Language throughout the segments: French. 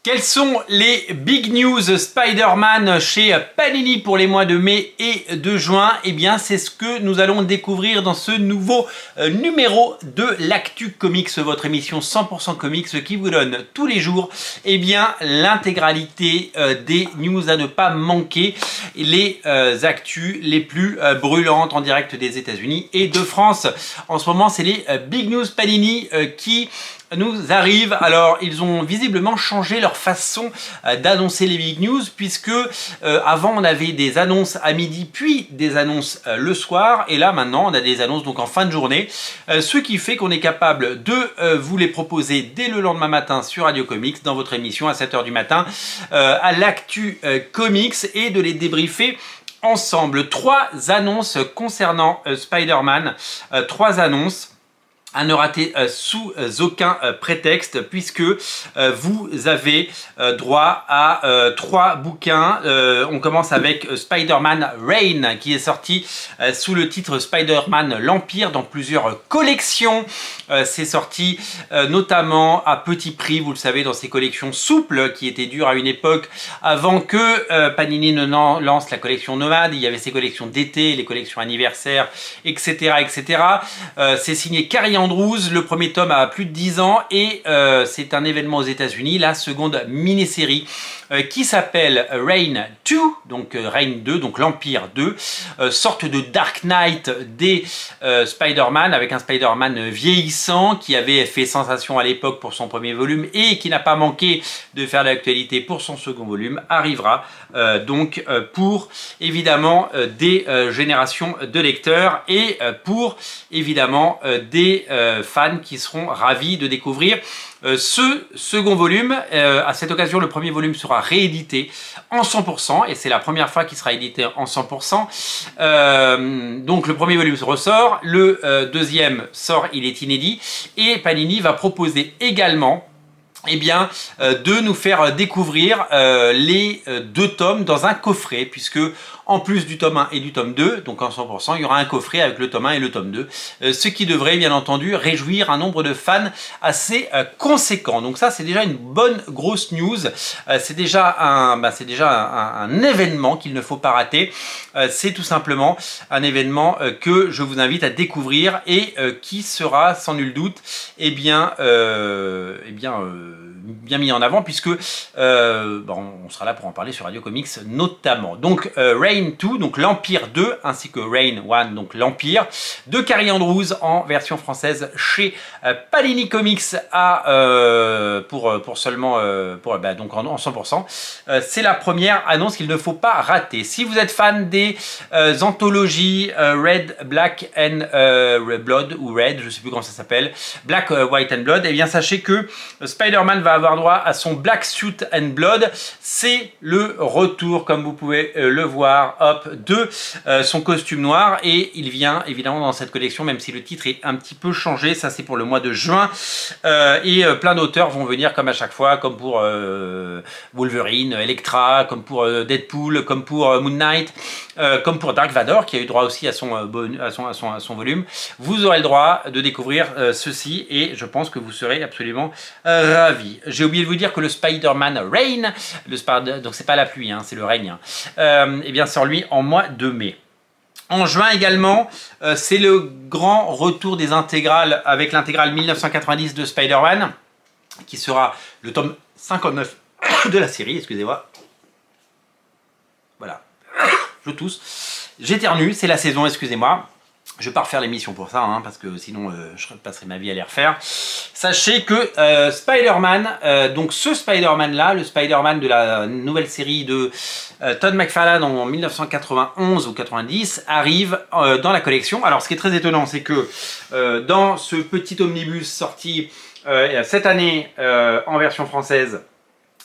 Quelles sont les big news Spider-Man chez Panini pour les mois de mai et de juin? Eh bien, c'est ce que nous allons découvrir dans ce nouveau numéro de l'Actu Comics, votre émission 100% comics qui vous donne tous les jours l'intégralité des news à ne pas manquer, les actus les plus brûlantes en direct des États-Unis et de France. En ce moment, c'est les big news Panini qui nous arrivent. Alors, ils ont visiblement changé leur façon d'annoncer les big news, puisque avant on avait des annonces à midi puis des annonces le soir, et là maintenant on a des annonces donc en fin de journée, ce qui fait qu'on est capable de vous les proposer dès le lendemain matin sur Radio Comics dans votre émission à 7 h du matin à l'Actu Comics, et de les débriefer ensemble. 3 annonces concernant Spider-Man, 3 annonces à ne rater sous aucun prétexte, puisque vous avez droit à 3 bouquins. On commence avec Spider-Man Reign, qui est sorti sous le titre Spider-Man l'Empire dans plusieurs collections. C'est sorti notamment à petit prix, vous le savez, dans ces collections souples qui étaient dures à une époque avant que Panini ne lance la collection Nomade. Il y avait ces collections d'été, les collections anniversaires, etc. etc. C'est signé Carrie Andrews. Le premier tome a plus de 10 ans et c'est un événement aux États-Unis, la seconde mini-série qui s'appelle Reign 2, donc Reign 2, donc l'Empire 2, sorte de Dark Knight des Spider-Man, avec un Spider-Man vieillissant qui avait fait sensation à l'époque pour son premier volume et qui n'a pas manqué de faire l'actualité pour son second volume, arrivera donc pour évidemment des générations de lecteurs et pour évidemment des fans qui seront ravis de découvrir ce second volume. À cette occasion, le premier volume sera réédité en 100%, et c'est la première fois qu'il sera édité en 100%. Donc le premier volume se ressort, le deuxième sort, il est inédit, et Panini va proposer également de nous faire découvrir les 2 tomes dans un coffret, puisque en plus du tome 1 et du tome 2, donc en 100%, il y aura un coffret avec le tome 1 et le tome 2, ce qui devrait bien entendu réjouir un nombre de fans assez conséquent. Donc ça, c'est déjà une bonne grosse news, c'est déjà un événement qu'il ne faut pas rater. C'est tout simplement un événement que je vous invite à découvrir et qui sera sans nul doute bien mis en avant, puisque on sera là pour en parler sur Radio Comics notamment. Donc Reign 2, donc l'Empire 2, ainsi que Reign 1, donc l'Empire, de Carrie Andrews en version française chez Panini Comics pour seulement donc en 100%. C'est la première annonce qu'il ne faut pas rater. Si vous êtes fan des anthologies Red, Black and Blood, ou Red, je ne sais plus comment ça s'appelle, Black, White and Blood, et bien sachez que Spider-Man va avoir droit à son Black Suit and Blood. C'est le retour, comme vous pouvez le voir, hop, de son costume noir, et il vient évidemment dans cette collection, même si le titre est un petit peu changé. Ça, c'est pour le mois de juin, et plein d'auteurs vont venir comme à chaque fois, comme pour Wolverine, Elektra, comme pour Deadpool, comme pour Moon Knight, comme pour Dark Vador, qui a eu droit aussi à son volume. Vous aurez le droit de découvrir ceci, et je pense que vous serez absolument ravis. J'ai oublié de vous dire que le Spider-Man Reign, donc c'est pas la pluie, hein, c'est le règne, et bien sort lui en mois de mai. En juin également, c'est le grand retour des intégrales, avec l'intégrale 1990 de Spider-Man, qui sera le tome 59 de la série, excusez-moi. Voilà, je tousse, j'éternue, c'est la saison, excusez-moi. Je ne vais pas refaire l'émission pour ça, hein, parce que sinon je passerai ma vie à les refaire. Sachez que Spider-Man, donc ce Spider-Man-là, le Spider-Man de la nouvelle série de Todd McFarlane en 1991 ou 90, arrive dans la collection. Alors ce qui est très étonnant, c'est que dans ce petit omnibus sorti cette année en version française,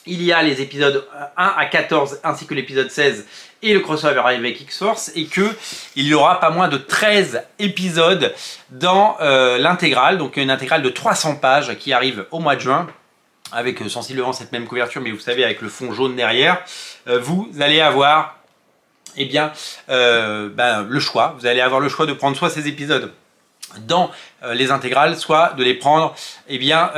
il y a les épisodes 1 à 14 ainsi que l'épisode 16 et le crossover avec X-Force, et qu'il y aura pas moins de 13 épisodes dans l'intégrale, donc une intégrale de 300 pages qui arrive au mois de juin, avec sensiblement cette même couverture, mais vous savez, avec le fond jaune derrière. Vous allez avoir le choix, vous allez avoir le choix de prendre soit ces épisodes dans les intégrales, soit de les prendre eh bien,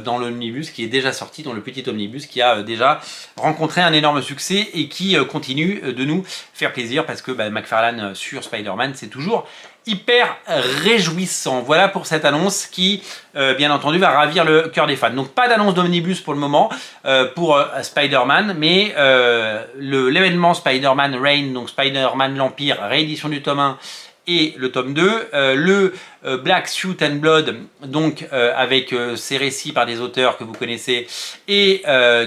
dans l'omnibus qui est déjà sorti, dans le petit omnibus qui a déjà rencontré un énorme succès et qui continue de nous faire plaisir parce que McFarlane sur Spider-Man, c'est toujours hyper réjouissant. Voilà pour cette annonce qui, bien entendu, va ravir le cœur des fans. Donc pas d'annonce d'omnibus pour le moment pour Spider-Man, mais l'événement Spider-Man Reign, donc Spider-Man l'Empire, réédition du tome 1, et le tome 2, le Black Suit and Blood, donc avec ces récits par des auteurs que vous connaissez et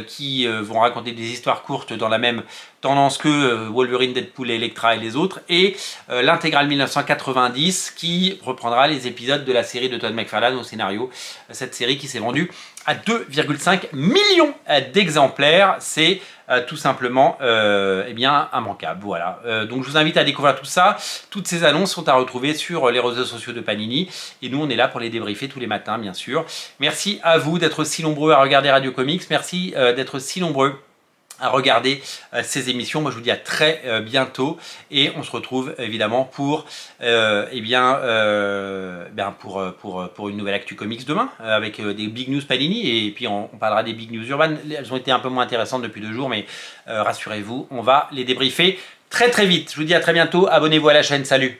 qui vont raconter des histoires courtes dans la même tendance que Wolverine, Deadpool, Elektra et les autres, et l'intégrale 1990 qui reprendra les épisodes de la série de Todd McFarlane au scénario, cette série qui s'est vendue à 2,5 millions d'exemplaires. C'est tout simplement eh bien, immanquable. Voilà. Donc je vous invite à découvrir tout ça. Toutes ces annonces sont à retrouver sur les réseaux sociaux de Panini. Et nous, on est là pour les débriefer tous les matins, bien sûr. Merci à vous d'être si nombreux à regarder Radio Comics. Merci d'être si nombreux à regarder ces émissions. Moi je vous dis à très bientôt et on se retrouve évidemment pour pour une nouvelle Actu Comics demain avec des Big News Panini et puis on parlera des Big News urbaines. Elles ont été un peu moins intéressantes depuis 2 jours mais rassurez-vous, on va les débriefer très vite. Je vous dis à très bientôt, abonnez-vous à la chaîne, salut.